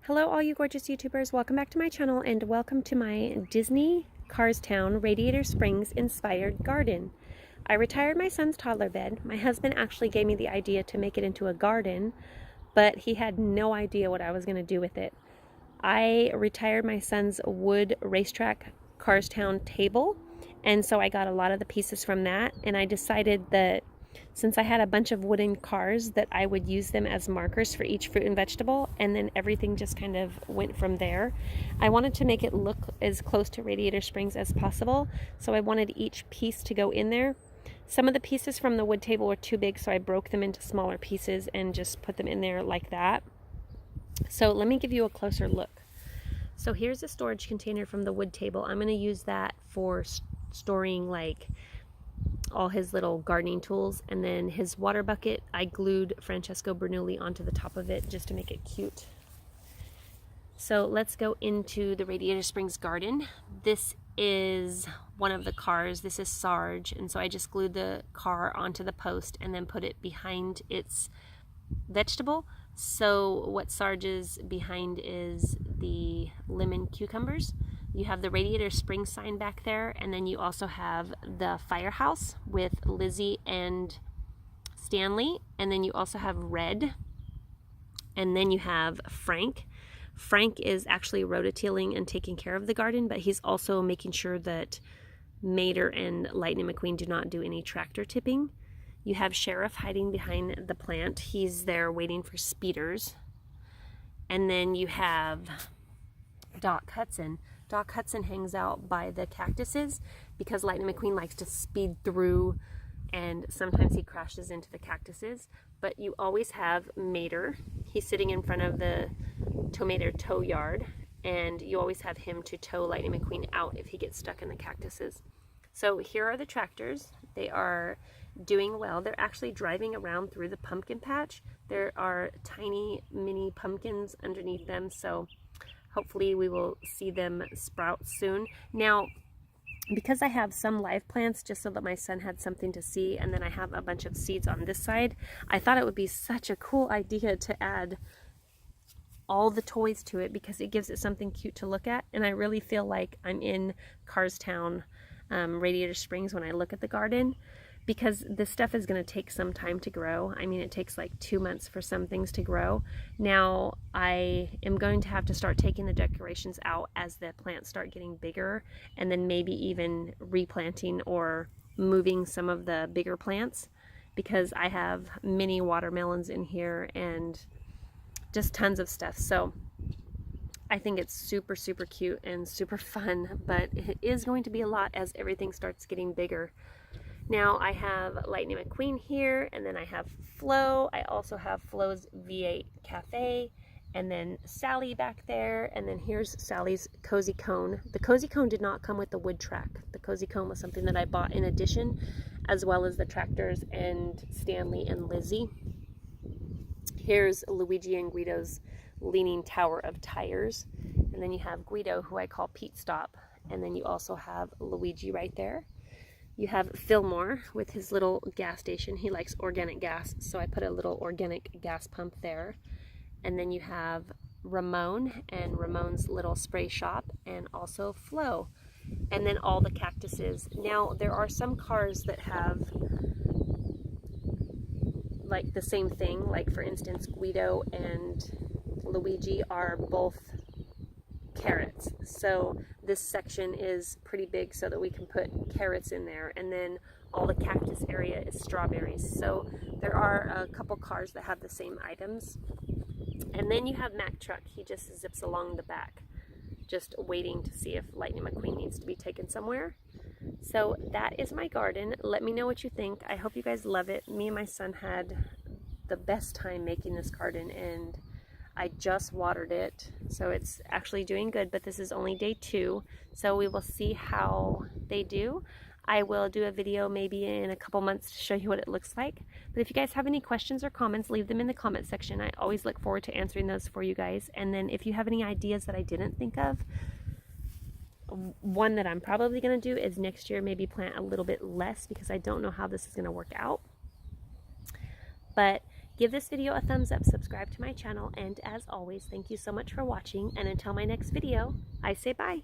Hello all you gorgeous YouTubers, welcome back to my channel and welcome to my Disney Carstown Radiator Springs inspired garden. I retired my son's toddler bed. My husband actually gave me the idea to make it into a garden, but he had no idea what I was going to do with it. I retired my son's wood racetrack Carstown table, and so I got a lot of the pieces from that, and I decided that since I had a bunch of wooden cars that I would use them as markers for each fruit and vegetable, and then everything just kind of went from there. I wanted to make it look as close to Radiator Springs as possible, so I wanted each piece to go in there. Some of the pieces from the wood table were too big, so I broke them into smaller pieces and just put them in there like that. So let me give you a closer look. So here's a storage container from the wood table. I'm going to use that for storing like all his little gardening tools, and then his water bucket, I glued Francesco Bernoulli onto the top of it just to make it cute. So let's go into the Radiator Springs garden. This is one of the cars. This is Sarge, and so I just glued the car onto the post and then put it behind its vegetable. So what Sarge is behind is the lemon cucumbers. You have the Radiator Springs sign back there, and then you also have the firehouse with Lizzie and Stanley, and then you also have Red, and then you have Frank. Frank is actually rototilling and taking care of the garden, but he's also making sure that Mater and Lightning McQueen do not do any tractor tipping. You have Sheriff hiding behind the plant. He's there waiting for speeders. And then you have Doc Hudson. Doc Hudson hangs out by the cactuses because Lightning McQueen likes to speed through, and sometimes he crashes into the cactuses. But you always have Mater. He's sitting in front of the tomato tow yard, and you always have him to tow Lightning McQueen out if he gets stuck in the cactuses. So here are the tractors. They are doing well. They're actually driving around through the pumpkin patch. There are tiny mini pumpkins underneath them, so hopefully we will see them sprout soon. Now, because I have some live plants just so that my son had something to see, and then I have a bunch of seeds on this side, I thought it would be such a cool idea to add all the toys to it because it gives it something cute to look at. And I really feel like I'm in Carstown, Radiator Springs when I look at the garden, because this stuff is going to take some time to grow. I mean, it takes like 2 months for some things to grow. Now, I am going to have to start taking the decorations out as the plants start getting bigger, and then maybe even replanting or moving some of the bigger plants, because I have mini watermelons in here and just tons of stuff. So I think it's super, super cute and super fun, but it is going to be a lot as everything starts getting bigger. Now I have Lightning McQueen here, and then I have Flo. I also have Flo's V8 Cafe, and then Sally back there, and then here's Sally's Cozy Cone. The Cozy Cone did not come with the wood track. The Cozy Cone was something that I bought in addition, as well as the tractors and Stanley and Lizzie. Here's Luigi and Guido's Leaning Tower of Tires, and then you have Guido, who I call Pete Stop, and then you also have Luigi right there. You have Fillmore with his little gas station. He likes organic gas, so I put a little organic gas pump there. And then you have Ramon and Ramon's little spray shop, and also Flo. And then all the cactuses. Now, there are some cars that have like the same thing. Like, for instance, Guido and Luigi are both carrots, so this section is pretty big so that we can put carrots in there, and then all the cactus area is strawberries. So there are a couple cars that have the same items. And then you have Mack Truck. He just zips along the back, just waiting to see if Lightning McQueen needs to be taken somewhere. So that is my garden. Let me know what you think. I hope you guys love it. Me and my son had the best time making this garden, and I just watered it, so it's actually doing good, but this is only day 2, so we will see how they do. I will do a video maybe in a couple months to show you what it looks like. But if you guys have any questions or comments, leave them in the comment section. I always look forward to answering those for you guys. And then if you have any ideas that I didn't think of, one that I'm probably going to do is next year maybe plant a little bit less, because I don't know how this is going to work out. But Give this video a thumbs up, subscribe to my channel, and as always, thank you so much for watching, and until my next video, I say bye.